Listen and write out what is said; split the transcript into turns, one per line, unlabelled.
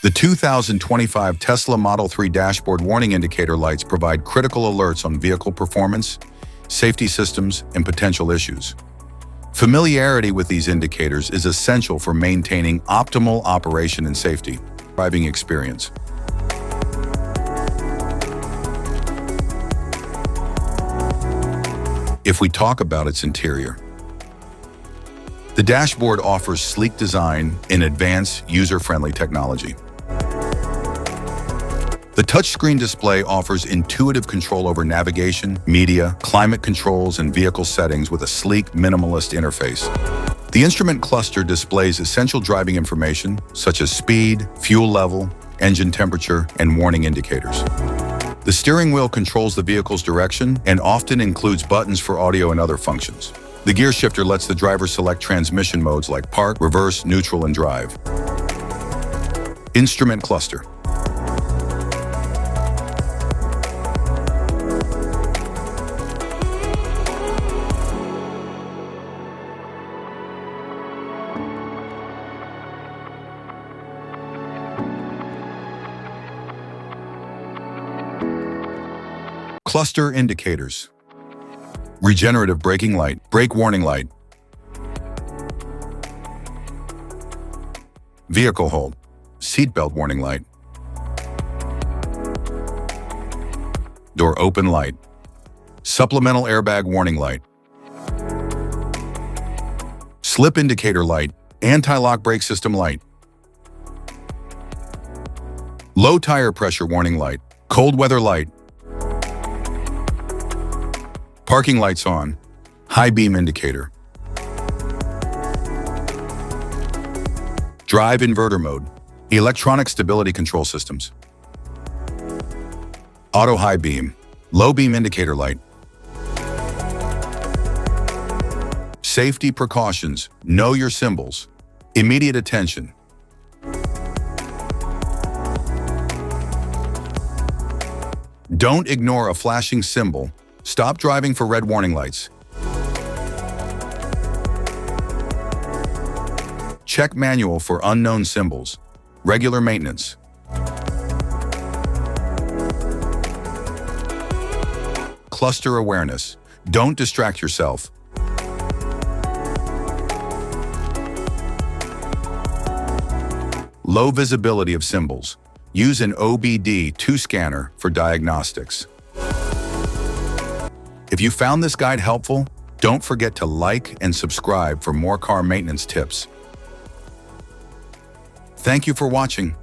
The 2025 Tesla Model 3 dashboard warning indicator lights provide critical alerts on vehicle performance, safety systems, and potential issues. Familiarity with these indicators is essential for maintaining optimal operation and safety driving experience. If we talk about its interior, the dashboard offers sleek design and advanced user-friendly technology. The touchscreen display offers intuitive control over navigation, media, climate controls, and vehicle settings with a sleek, minimalist interface. The instrument cluster displays essential driving information such as speed, fuel level, engine temperature, and warning indicators. The steering wheel controls the vehicle's direction and often includes buttons for audio and other functions. The gear shifter lets the driver select transmission modes like park, reverse, neutral, and drive. Instrument cluster. Cluster indicators. Regenerative braking light, brake warning light. Vehicle hold, seatbelt warning light. Door open light. Supplemental airbag warning light. Slip indicator light, anti-lock brake system light. Low tire pressure warning light, cold weather light. Parking lights on, high beam indicator. Drive inverter mode, electronic stability control systems. Auto high beam, low beam indicator light. Safety precautions, know your symbols, immediate attention. Don't ignore a flashing symbol. Stop driving for red warning lights. Check manual for unknown symbols. Regular maintenance. Cluster awareness. Don't distract yourself. Low visibility of symbols. Use an OBD2 scanner for diagnostics. If you found this guide helpful, don't forget to like and subscribe for more car maintenance tips. Thank you for watching.